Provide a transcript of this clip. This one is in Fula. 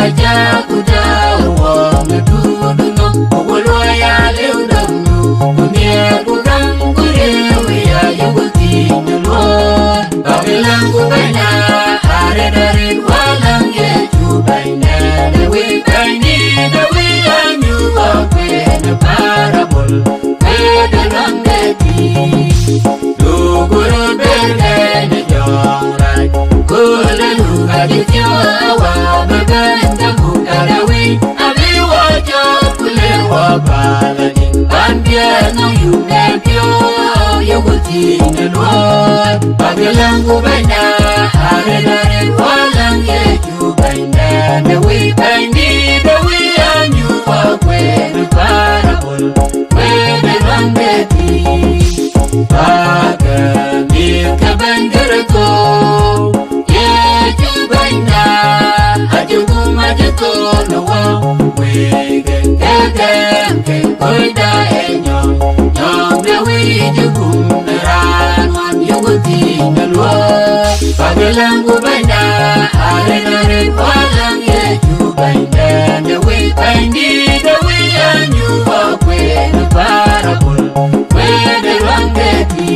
aja kuda wong duduno wolo ya leudamnu dunia kudang kulewi ya yuguti nyulo babelang kubana are dari walang ye jubaina dewi baini dewi anyu akwe ne parabol kedalang deti duguru berne jongrai kulelu kadityo awa babanta mukarawi abiwa kulewa balani ambia no yunebyo yuguti nyulo babelang kubana are dari walang ye jubaina dewi baini dewi anyu akwe ne parabol kedalang deti Agamir kabangerko ye jubaina ajukum ajuko nowa wegen kegen koida enyo nyom dewi jukum neranwan yuguti nalwa pagelang kubana are walang ye jubaina dewi baini dewi anyu akwe ne parabol Wede wangeti